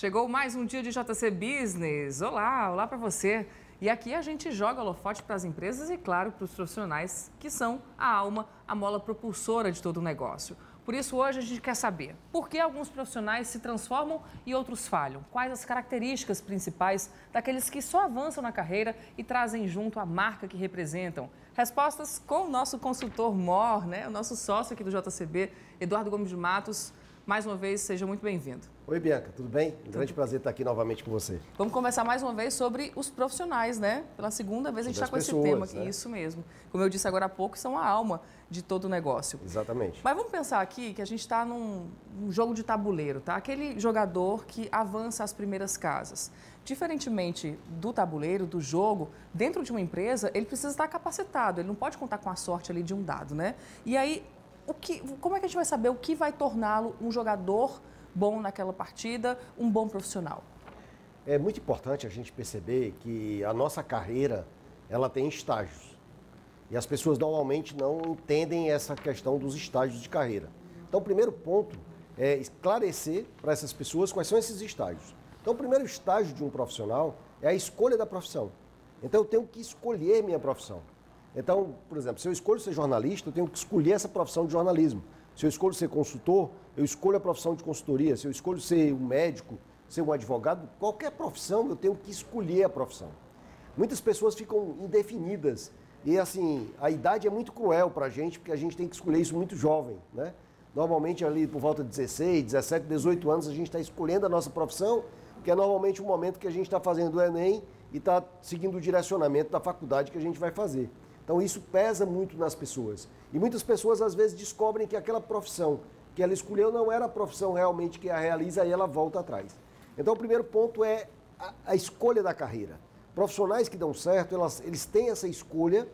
Chegou mais um dia de JC Business. Olá, olá para você. E aqui a gente joga holofote para as empresas e, claro, para os profissionais, que são a alma, a mola propulsora de todo o negócio. Por isso, hoje a gente quer saber por que alguns profissionais se transformam e outros falham. Quais as características principais daqueles que só avançam na carreira e trazem junto a marca que representam. Respostas com o nosso consultor MOR, né? O nosso sócio aqui do JCB, Eduardo Gomes de Matos. Mais uma vez, seja muito bem-vindo. Oi, Bianca, tudo bem? Um grande prazer estar aqui novamente com você. Vamos conversar mais uma vez sobre os profissionais, né? Pela segunda vez a gente está com esse tema aqui, né? Isso mesmo. Como eu disse agora há pouco, são a alma de todo o negócio. Exatamente. Mas vamos pensar aqui que a gente está num jogo de tabuleiro, tá? Aquele jogador que avança as primeiras casas. Diferentemente do tabuleiro, do jogo, dentro de uma empresa, ele precisa estar capacitado, ele não pode contar com a sorte ali de um dado, né? E aí, como é que a gente vai saber o que vai torná-lo um jogador bom naquela partida, um bom profissional? É muito importante a gente perceber que a nossa carreira, ela tem estágios. E as pessoas normalmente não entendem essa questão dos estágios de carreira. Então, o primeiro ponto é esclarecer para essas pessoas quais são esses estágios. Então, o primeiro estágio de um profissional é a escolha da profissão. Então, eu tenho que escolher minha profissão. Então, por exemplo, se eu escolho ser jornalista, eu tenho que escolher essa profissão de jornalismo. Se eu escolho ser consultor, eu escolho a profissão de consultoria. Se eu escolho ser um médico, ser um advogado, qualquer profissão, eu tenho que escolher a profissão. Muitas pessoas ficam indefinidas e, assim, a idade é muito cruel para a gente, porque a gente tem que escolher isso muito jovem, né? Normalmente, ali por volta de 16, 17, 18 anos, a gente está escolhendo a nossa profissão, que é normalmente o momento que a gente está fazendo o Enem e está seguindo o direcionamento da faculdade que a gente vai fazer. Então, isso pesa muito nas pessoas. E muitas pessoas, às vezes, descobrem que aquela profissão que ela escolheu não era a profissão realmente que a realiza e ela volta atrás. Então, o primeiro ponto é a escolha da carreira. Profissionais que dão certo, eles têm essa escolha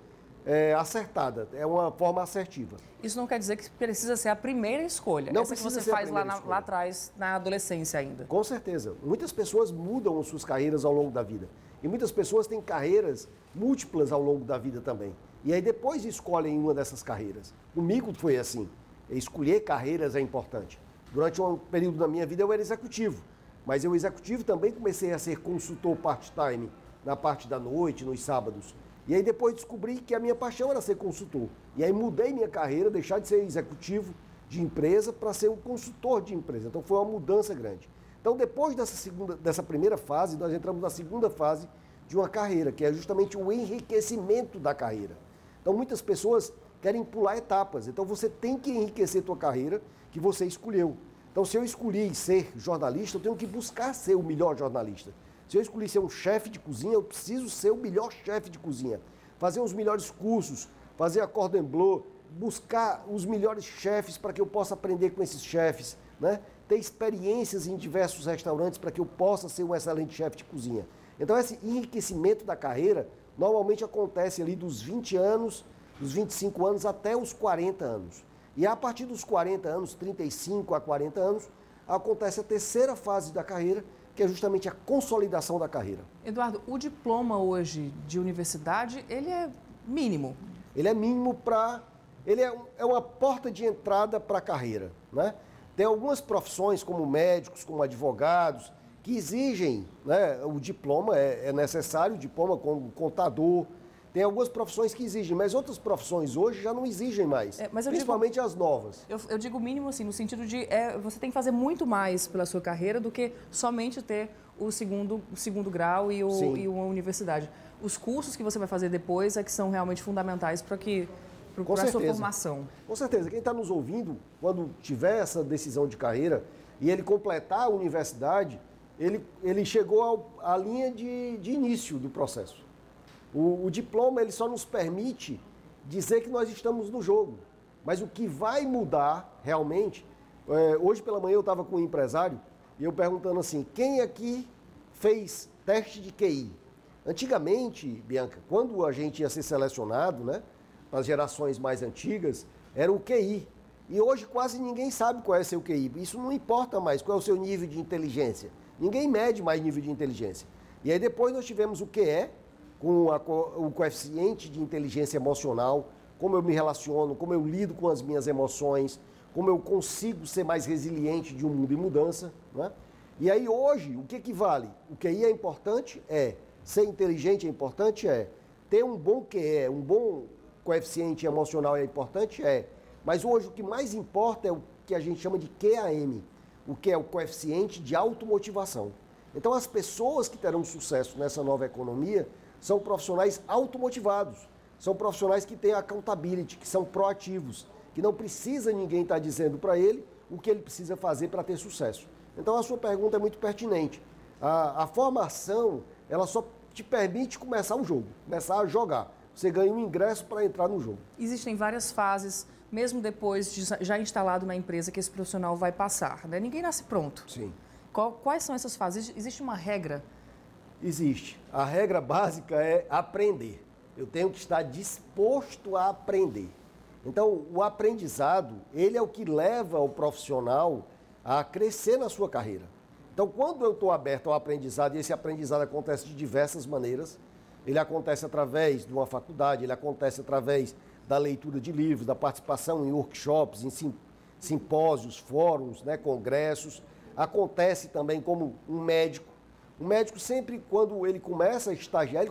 acertada, é uma forma assertiva. Isso não quer dizer que precisa ser a primeira escolha. Não essa que precisa você ser faz a lá, primeira lá atrás, na adolescência ainda. Com certeza. Muitas pessoas mudam as suas carreiras ao longo da vida. E muitas pessoas têm carreiras múltiplas ao longo da vida também. E aí depois escolhem uma dessas carreiras. Comigo foi assim. Escolher carreiras é importante. Durante um período da minha vida eu era executivo. Mas eu executivo também comecei a ser consultor part-time na parte da noite, nos sábados. E aí depois descobri que a minha paixão era ser consultor. E aí mudei minha carreira, deixar de ser executivo de empresa para ser um consultor de empresa. Então foi uma mudança grande. Então depois dessa primeira fase, nós entramos na segunda fase de uma carreira, que é justamente o enriquecimento da carreira. Então muitas pessoas querem pular etapas. Então você tem que enriquecer a tua carreira que você escolheu. Então se eu escolhi ser jornalista, eu tenho que buscar ser o melhor jornalista. Se eu escolhi ser um chefe de cozinha, eu preciso ser o melhor chefe de cozinha. Fazer os melhores cursos, fazer a cordon bleu, buscar os melhores chefes para que eu possa aprender com esses chefes, né? Ter experiências em diversos restaurantes para que eu possa ser um excelente chefe de cozinha. Então esse enriquecimento da carreira normalmente acontece ali dos 20 anos, dos 25 anos até os 40 anos. E a partir dos 40 anos, 35 a 40 anos, acontece a terceira fase da carreira, que é justamente a consolidação da carreira. Eduardo, o diploma hoje de universidade, ele é mínimo? Ele é mínimo para... Ele é uma porta de entrada para a carreira, né? Tem algumas profissões, como médicos, como advogados, que exigem, né, o diploma, é necessário o diploma, como contador. Tem algumas profissões que exigem, mas outras profissões hoje já não exigem mais, principalmente as novas. Eu digo mínimo assim, no sentido de você tem que fazer muito mais pela sua carreira do que somente ter o segundo grau e uma universidade. Os cursos que você vai fazer depois é que são realmente fundamentais para a sua formação. Com certeza. Quem está nos ouvindo, quando tiver essa decisão de carreira e ele completar a universidade, ele chegou à linha de início do processo. O diploma ele só nos permite dizer que nós estamos no jogo. Mas o que vai mudar realmente... hoje pela manhã eu estava com um empresário e eu perguntando assim, quem aqui fez teste de QI? Antigamente, Bianca, quando a gente ia ser selecionado, né, para as gerações mais antigas, era o QI. E hoje quase ninguém sabe qual é o seu QI. Isso não importa mais qual é o seu nível de inteligência. Ninguém mede mais nível de inteligência. E aí depois nós tivemos o QE, com o coeficiente de inteligência emocional, como eu me relaciono, como eu lido com as minhas emoções, como eu consigo ser mais resiliente de um mundo em mudança, né? E aí hoje, o que vale? O QI é importante? É. Ser inteligente é importante? É. Ter um bom QE, um bom coeficiente emocional é importante? É. Mas hoje o que mais importa é o que a gente chama de QAM, o que é o coeficiente de automotivação. Então as pessoas que terão sucesso nessa nova economia são profissionais automotivados, são profissionais que têm accountability, que são proativos, que não precisa ninguém estar dizendo para ele o que ele precisa fazer para ter sucesso. Então a sua pergunta é muito pertinente. A formação, ela só te permite começar um jogo, começar a jogar. Você ganha um ingresso para entrar no jogo. Existem várias fases, mesmo depois de já instalado na empresa, que esse profissional vai passar, né? Ninguém nasce pronto. Sim. Quais são essas fases? Existe uma regra? Existe. A regra básica é aprender. Eu tenho que estar disposto a aprender. Então, o aprendizado, ele é o que leva o profissional a crescer na sua carreira. Então, quando eu estou aberto ao aprendizado, e esse aprendizado acontece de diversas maneiras, ele acontece através de uma faculdade, ele acontece através da leitura de livros, da participação em workshops, em simpósios, fóruns, né, congressos. Acontece também como um médico. Um médico sempre, quando ele começa a estagiar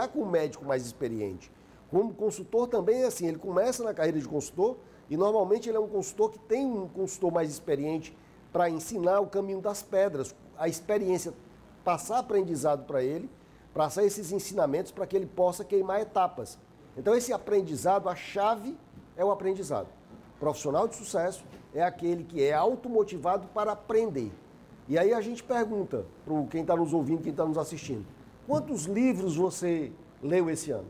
com um médico mais experiente. Como consultor também é assim, ele começa na carreira de consultor e normalmente ele é um consultor que tem um consultor mais experiente para ensinar o caminho das pedras, a experiência, passar aprendizado para ele, passar esses ensinamentos para que ele possa queimar etapas. Então esse aprendizado, a chave é o aprendizado. Profissional de sucesso é aquele que é automotivado para aprender. E aí a gente pergunta para quem está nos ouvindo, quem está nos assistindo, quantos livros você leu esse ano?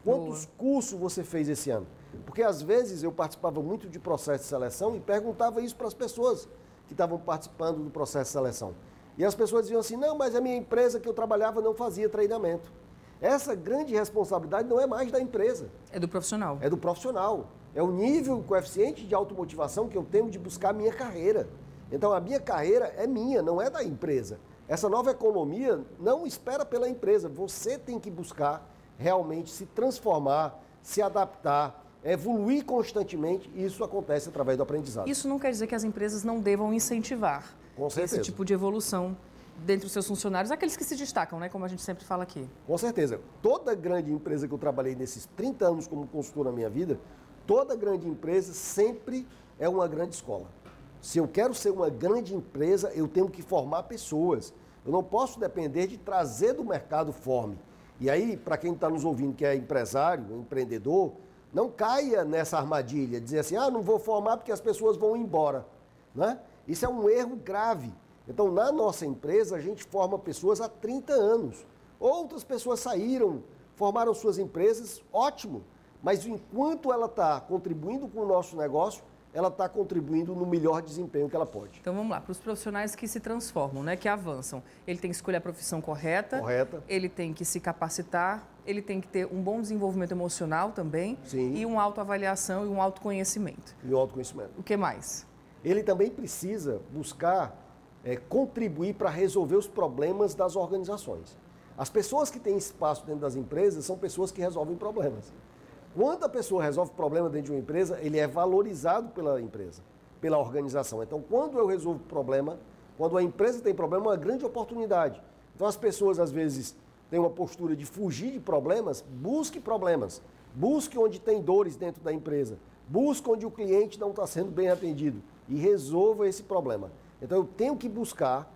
Quantos cursos você fez esse ano? Porque às vezes eu participava muito de processo de seleção e perguntava isso para as pessoas que estavam participando do processo de seleção. E as pessoas diziam assim, não, mas a minha empresa que eu trabalhava não fazia treinamento. Essa grande responsabilidade não é mais da empresa. É do profissional. É do profissional. É o nível, o coeficiente de automotivação que eu tenho de buscar a minha carreira. Então a minha carreira é minha, não é da empresa. Essa nova economia não espera pela empresa. Você tem que buscar realmente se transformar, se adaptar, evoluir constantemente, e isso acontece através do aprendizado. Isso não quer dizer que as empresas não devam incentivar esse tipo de evolução dentre os seus funcionários, aqueles que se destacam, né, como a gente sempre fala aqui. Com certeza. Toda grande empresa que eu trabalhei nesses 30 anos como consultor na minha vida, toda grande empresa sempre é uma grande escola. Se eu quero ser uma grande empresa, eu tenho que formar pessoas. Eu não posso depender de trazer do mercado forme. E aí, para quem está nos ouvindo que é empresário, empreendedor, não caia nessa armadilha, dizer assim, não vou formar porque as pessoas vão embora. Né? Isso é um erro grave. Então, na nossa empresa, a gente forma pessoas há 30 anos. Outras pessoas saíram, formaram suas empresas, ótimo. Mas enquanto ela está contribuindo com o nosso negócio, ela está contribuindo no melhor desempenho que ela pode. Então vamos lá, para os profissionais que se transformam, né, que avançam, ele tem que escolher a profissão correta, ele tem que se capacitar, ele tem que ter um bom desenvolvimento emocional também. Sim. E uma autoavaliação e um autoconhecimento. E o autoconhecimento. O que mais? Ele também precisa buscar contribuir para resolver os problemas das organizações. As pessoas que têm espaço dentro das empresas são pessoas que resolvem problemas. Quando a pessoa resolve problema dentro de uma empresa, ele é valorizado pela empresa, pela organização. Então, quando eu resolvo problema, quando a empresa tem problema, é uma grande oportunidade. Então, as pessoas, às vezes, têm uma postura de fugir de problemas, busque problemas. Busque onde tem dores dentro da empresa. Busque onde o cliente não está sendo bem atendido e resolva esse problema. Então, eu tenho que buscar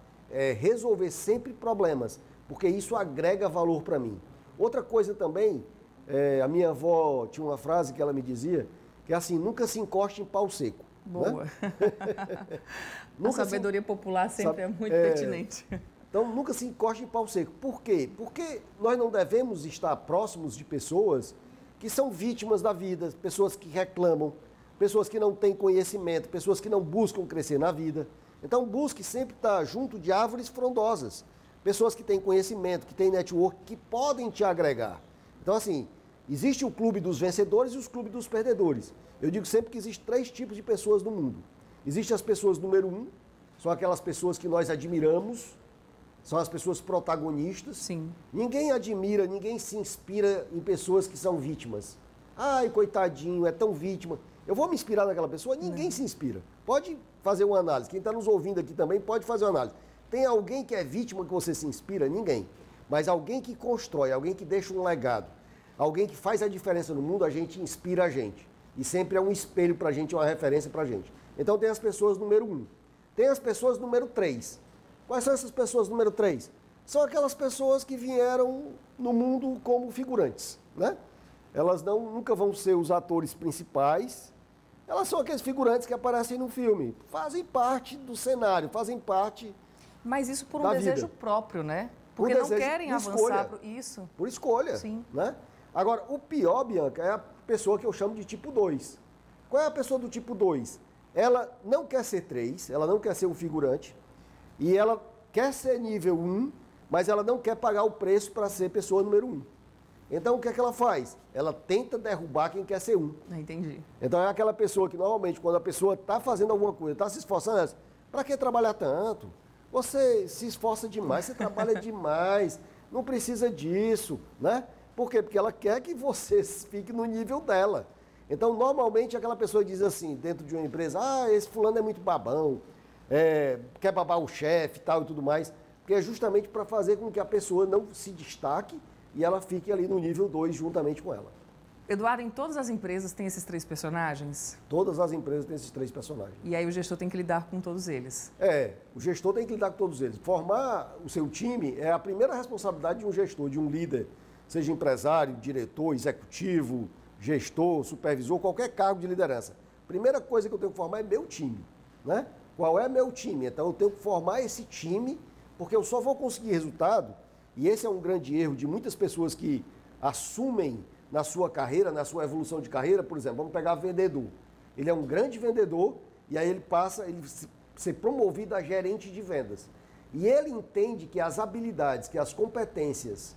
resolver sempre problemas, porque isso agrega valor para mim. Outra coisa também... a minha avó tinha uma frase que ela me dizia, que é assim, nunca se encoste em pau seco. Boa. Né? A sabedoria popular sempre é muito pertinente. Então, nunca se encoste em pau seco. Por quê? Porque nós não devemos estar próximos de pessoas que são vítimas da vida, pessoas que reclamam, pessoas que não têm conhecimento, pessoas que não buscam crescer na vida. Então, busque sempre estar junto de árvores frondosas, pessoas que têm conhecimento, que têm network, que podem te agregar. Então, assim, existe o clube dos vencedores e os clubes dos perdedores. Eu digo sempre que existem 3 tipos de pessoas no mundo. Existem as pessoas número 1, são aquelas pessoas que nós admiramos, são as pessoas protagonistas. Sim. Ninguém admira, ninguém se inspira em pessoas que são vítimas. Ai, coitadinho, é tão vítima. Eu vou me inspirar naquela pessoa? Ninguém se inspira. Pode fazer uma análise. Quem está nos ouvindo aqui também pode fazer uma análise. Tem alguém que é vítima que você se inspira? Ninguém. Mas alguém que constrói, alguém que deixa um legado, alguém que faz a diferença no mundo, a gente inspira a gente. E sempre é um espelho para a gente, uma referência para a gente. Então tem as pessoas número 1. Tem as pessoas número 3. Quais são essas pessoas número 3? São aquelas pessoas que vieram no mundo como figurantes, né? Elas nunca vão ser os atores principais. Elas são aqueles figurantes que aparecem no filme. Fazem parte do cenário, fazem parte. Mas isso por um desejo próprio, né? Porque não querem avançar por isso. Por escolha. Sim. Né? Agora, o pior, Bianca, é a pessoa que eu chamo de tipo 2. Qual é a pessoa do tipo 2? Ela não quer ser 3, ela não quer ser um figurante, e ela quer ser nível 1, mas ela não quer pagar o preço para ser pessoa número 1. Então, o que é que ela faz? Ela tenta derrubar quem quer ser 1. Entendi. Então, é aquela pessoa que, normalmente, quando a pessoa está fazendo alguma coisa, está se esforçando, para que trabalhar tanto? Você se esforça demais, você trabalha demais, não precisa disso, né? Por quê? Porque ela quer que você fique no nível dela. Então, normalmente, aquela pessoa diz assim, dentro de uma empresa, esse fulano é muito babão, quer babar o chefe e tal e tudo mais, porque é justamente para fazer com que a pessoa não se destaque e ela fique ali no nível 2 juntamente com ela. Eduardo, em todas as empresas tem esses 3 personagens? Todas as empresas têm esses 3 personagens. E aí o gestor tem que lidar com todos eles? O gestor tem que lidar com todos eles. Formar o seu time é a primeira responsabilidade de um gestor, de um líder, seja empresário, diretor, executivo, gestor, supervisor, qualquer cargo de liderança. Primeira coisa que eu tenho que formar é meu time, né? Qual é meu time? Então eu tenho que formar esse time, porque eu só vou conseguir resultado, e esse é um grande erro de muitas pessoas que assumem na sua carreira, na sua evolução de carreira, por exemplo, vamos pegar vendedor. Ele é um grande vendedor e aí ele passa a ser promovido a gerente de vendas. E ele entende que as habilidades, que as competências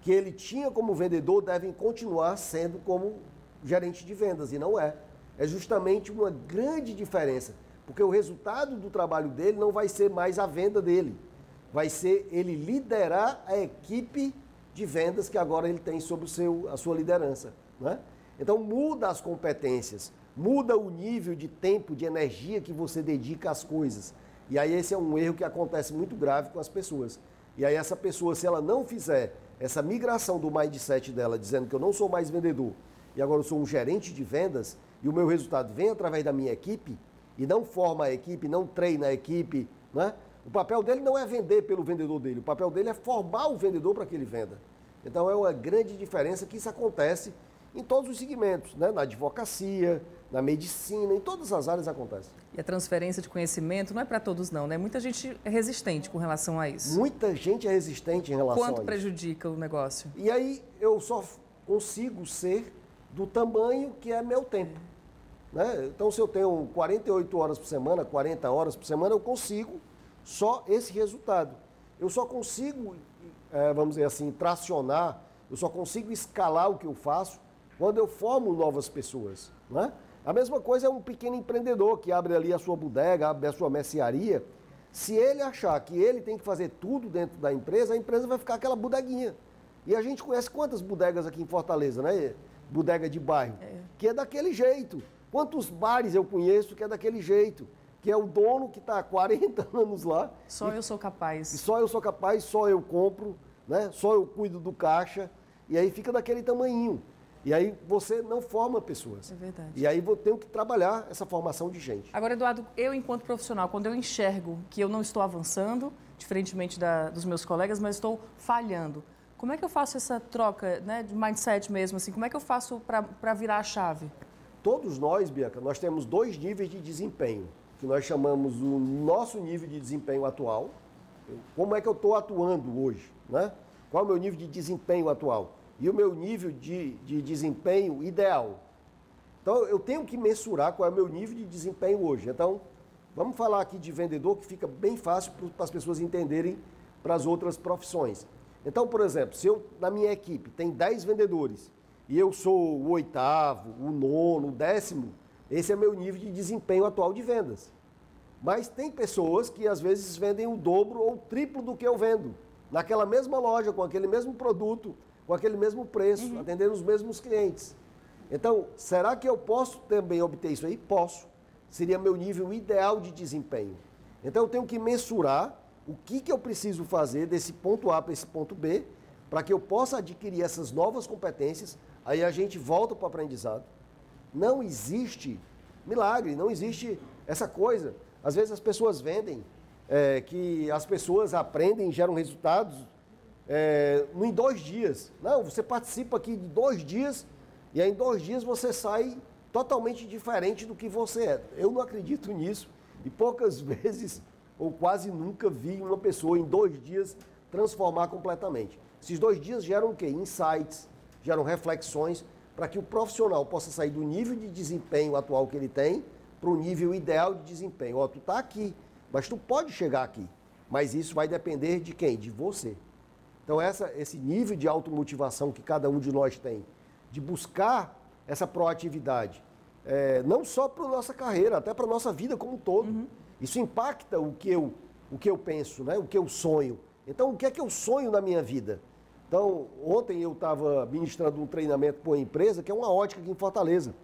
que ele tinha como vendedor devem continuar sendo como gerente de vendas, e não é. É justamente uma grande diferença, porque o resultado do trabalho dele não vai ser mais a venda dele, vai ser ele liderar a equipe de vendas que agora ele tem sob a sua liderança, né? Então muda as competências, muda o nível de tempo, de energia que você dedica às coisas. E aí esse é um erro que acontece muito grave com as pessoas. E aí essa pessoa, se ela não fizer essa migração do mindset dela, dizendo que eu não sou mais vendedor e agora eu sou um gerente de vendas e o meu resultado vem através da minha equipe e não forma a equipe, não treina a equipe, né? O papel dele não é vender pelo vendedor dele, o papel dele é formar o vendedor para que ele venda. Então é uma grande diferença que isso acontece em todos os segmentos, né? Na advocacia, na medicina, em todas as áreas acontece. E a transferência de conhecimento não é para todos não, né? Muita gente é resistente com relação a isso. Muita gente é resistente em relação a isso. Quanto prejudica o negócio? E aí eu só consigo ser do tamanho que é meu tempo, né? Então se eu tenho 48 horas por semana, 40 horas por semana, eu consigo só esse resultado. Eu só consigo, vamos dizer assim, tracionar, eu só consigo escalar o que eu faço quando eu formo novas pessoas, né? A mesma coisa é um pequeno empreendedor que abre ali a sua bodega, abre a sua mercearia. Se ele achar que ele tem que fazer tudo dentro da empresa, a empresa vai ficar aquela bodeguinha. E a gente conhece quantas bodegas aqui em Fortaleza, né? Bodega de bairro, que é daquele jeito. Quantos bares eu conheço que é daquele jeito? Que é o dono que está há 40 anos lá. Só eu sou capaz. E só eu sou capaz, só eu compro, né? Só eu cuido do caixa. E aí fica daquele tamanhinho. E aí você não forma pessoas. É verdade. E aí eu tenho que trabalhar essa formação de gente. Agora, Eduardo, eu enquanto profissional, quando eu enxergo que eu não estou avançando, diferentemente dos meus colegas, mas estou falhando, como é que eu faço essa troca, né, de mindset mesmo? Assim, como é que eu faço para virar a chave? Todos nós, Bianca, nós temos 2 níveis de desempenho, que nós chamamos o nosso nível de desempenho atual. Como é que eu estou atuando hoje, né? Qual é o meu nível de desempenho atual? E o meu nível de desempenho ideal. Então, eu tenho que mensurar qual é o meu nível de desempenho hoje. Então, vamos falar aqui de vendedor, que fica bem fácil para as pessoas entenderem para as outras profissões. Então, por exemplo, se eu, na minha equipe, tem 10 vendedores, e eu sou o 8º, o 9º, o 10º, esse é meu nível de desempenho atual de vendas. Mas tem pessoas que, às vezes, vendem o dobro ou o triplo do que eu vendo. Naquela mesma loja, com aquele mesmo produto, com aquele mesmo preço, atendendo os mesmos clientes. Então, será que eu posso também obter isso aí? Posso. Seria meu nível ideal de desempenho. Então, eu tenho que mensurar o que eu preciso fazer desse ponto A para esse ponto B, para que eu possa adquirir essas novas competências. Aí a gente volta para o aprendizado. Não existe milagre, não existe essa coisa. Às vezes as pessoas vendem que as pessoas aprendem e geram resultados em 2 dias. Não, você participa aqui de 2 dias e aí em 2 dias você sai totalmente diferente do que você é. Eu não acredito nisso e poucas vezes ou quase nunca vi uma pessoa em 2 dias transformar completamente. Esses 2 dias geram o quê? Insights, geram reflexões para que o profissional possa sair do nível de desempenho atual que ele tem para o nível ideal de desempenho. Ó, tu está aqui, mas tu pode chegar aqui. Mas isso vai depender de quem? De você. Então esse nível de automotivação que cada um de nós tem, de buscar essa proatividade, não só para a nossa carreira, até para a nossa vida como um todo. Uhum. Isso impacta o que eu penso, né? O que eu sonho. Então, o que é que eu sonho na minha vida? Então, ontem eu estava ministrando um treinamento para uma empresa que é uma ótica aqui em Fortaleza.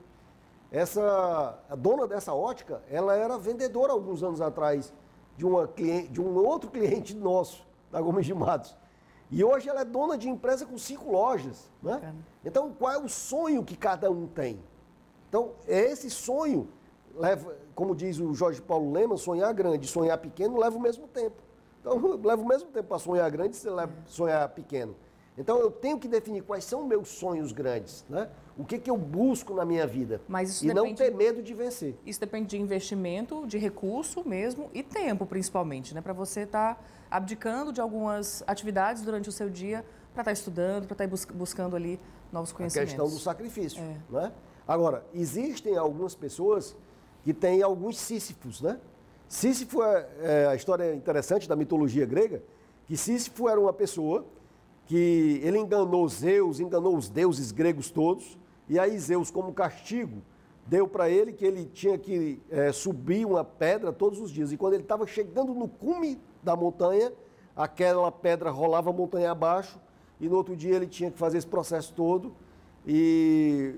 A dona dessa ótica, ela era vendedora alguns anos atrás de um outro cliente nosso, da Gomes de Matos. E hoje ela é dona de empresa com 5 lojas. Né? Então, qual é o sonho que cada um tem? Então, esse sonho, como diz o Jorge Paulo Lemann, sonhar grande e sonhar pequeno leva o mesmo tempo. Então, leva o mesmo tempo para sonhar grande e sonhar pequeno. Então, eu tenho que definir quais são meus sonhos grandes, né? O que eu busco na minha vida. Mas isso não ter medo de vencer. Isso depende de investimento, de recurso mesmo e tempo, principalmente, né? Para você estar abdicando de algumas atividades durante o seu dia para estar estudando, para estar buscando ali novos conhecimentos. A questão do sacrifício, né? Agora, existem algumas pessoas que têm alguns Sísifos, né? Sísifo a história interessante da mitologia grega, que Sísifo era uma pessoa que ele enganou Zeus, enganou os deuses gregos todos, e aí Zeus, como castigo, deu para ele que ele tinha que subir uma pedra todos os dias. E quando ele estava chegando no cume da montanha, aquela pedra rolava a montanha abaixo, e no outro dia ele tinha que fazer esse processo todo, e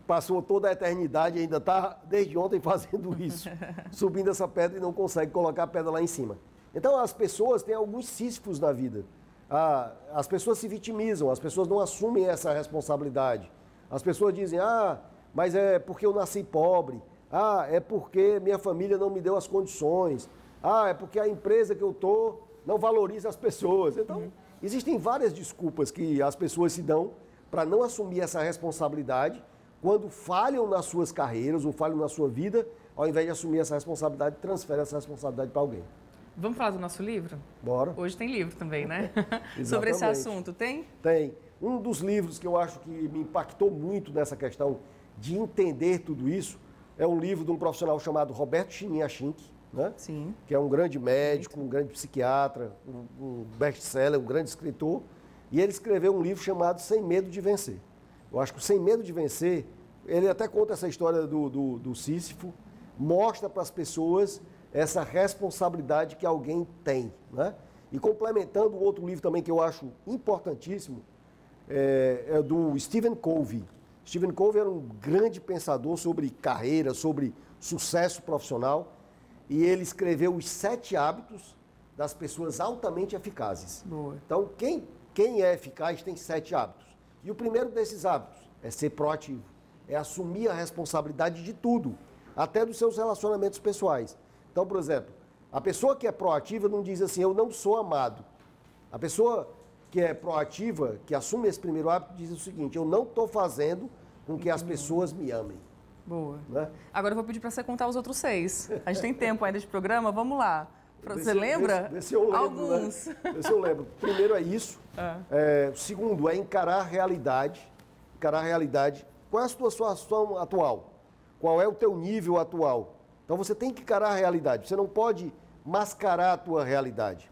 passou toda a eternidade e ainda está desde ontem fazendo isso, subindo essa pedra e não consegue colocar a pedra lá em cima. Então as pessoas têm alguns sísifos na vida. As pessoas se vitimizam, as pessoas não assumem essa responsabilidade. As pessoas dizem, mas é porque eu nasci pobre, é porque minha família não me deu as condições, é porque a empresa que eu estou não valoriza as pessoas. Então, existem várias desculpas que as pessoas se dão para não assumir essa responsabilidade quando falham nas suas carreiras ou falham na sua vida, ao invés de assumir essa responsabilidade, transfere essa responsabilidade para alguém. Vamos falar do nosso livro? Bora. Hoje tem livro também, né? Sobre esse assunto, tem? Tem. Um dos livros que eu acho que me impactou muito nessa questão de entender tudo isso é um livro de um profissional chamado Roberto Chiniachink, né? Sim. Que é um grande médico, um grande psiquiatra, um best-seller, um grande escritor. E ele escreveu um livro chamado Sem Medo de Vencer. Eu acho que o Sem Medo de Vencer, ele até conta essa história do Sísifo, mostra para as pessoas essa responsabilidade que alguém tem, né? E complementando o outro livro também que eu acho importantíssimo, é do Stephen Covey. Stephen Covey era um grande pensador sobre carreira, sobre sucesso profissional, e ele escreveu os 7 hábitos das pessoas altamente eficazes. Boa. Então, quem é eficaz tem 7 hábitos. E o primeiro desses hábitos é ser proativo, é assumir a responsabilidade de tudo, até dos seus relacionamentos pessoais. Então, por exemplo, a pessoa que é proativa não diz assim, eu não sou amado. A pessoa que é proativa, que assume esse primeiro hábito, diz o seguinte, eu não estou fazendo com que as pessoas me amem. Boa. Né? Agora eu vou pedir para você contar os outros 6. A gente tem tempo ainda de programa, vamos lá. Você lembra? Vê se eu lembro, alguns. Né? Vê se eu lembro. Primeiro é isso. O segundo é encarar a realidade. Encarar a realidade. Qual é a sua situação atual? Qual é o teu nível atual? Então você tem que encarar a realidade. Você não pode mascarar a tua realidade.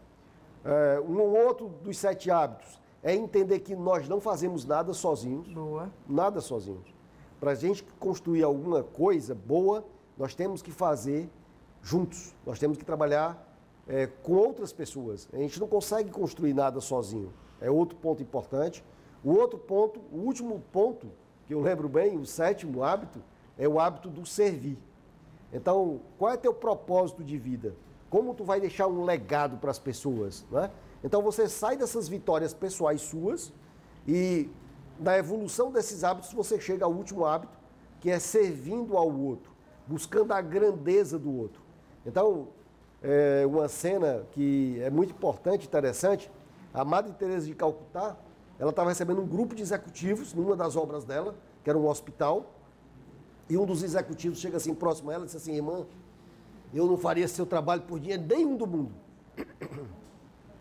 Um outro dos 7 hábitos é entender que nós não fazemos nada sozinhos. Boa. Nada sozinhos. Para a gente construir alguma coisa boa, nós temos que fazer juntos. Nós temos que trabalhar com outras pessoas. A gente não consegue construir nada sozinho. É outro ponto importante. O outro ponto, o último ponto, que eu lembro bem, o 7º hábito, é o hábito do servir. Então, qual é teu propósito de vida? como tu vai deixar um legado para as pessoas, né? Então você sai dessas vitórias pessoais suas e na evolução desses hábitos você chega ao último hábito, que é servindo ao outro, buscando a grandeza do outro. Então, uma cena que é muito importante, interessante, a Madre Teresa de Calcutá, ela estava recebendo um grupo de executivos numa das obras dela, que era um hospital, e um dos executivos chega assim próximo a ela e diz assim: irmã, eu não faria seu trabalho por dinheiro nenhum do mundo.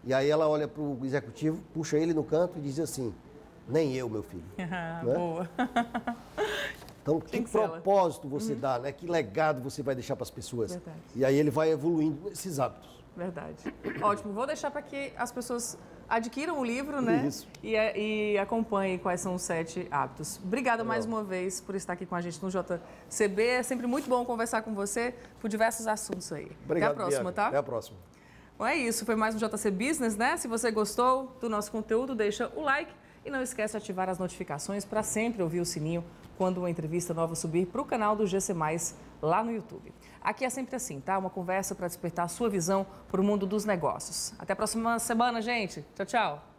E aí ela olha para o executivo, puxa ele no canto e diz assim: nem eu, meu filho. Né? Boa. Então, que propósito você dá, né? Que legado você vai deixar para as pessoas? Verdade. E aí ele vai evoluindo nesses hábitos. Verdade. Ótimo. Vou deixar para que as pessoas adquiram o livro, né? Isso. E acompanhem quais são os 7 hábitos. Obrigada mais uma vez por estar aqui com a gente no JCB. É sempre muito bom conversar com você por diversos assuntos aí. Obrigado, até a próxima, Bianca. tá? Até a próxima. Bom, é isso. Foi mais um JC Business, né? Se você gostou do nosso conteúdo, deixa o like e não esquece de ativar as notificações para sempre ouvir o sininho quando uma entrevista nova subir para o canal do GC+, lá no YouTube. Aqui é sempre assim, tá? Uma conversa para despertar a sua visão para o mundo dos negócios. Até a próxima semana, gente. Tchau, tchau.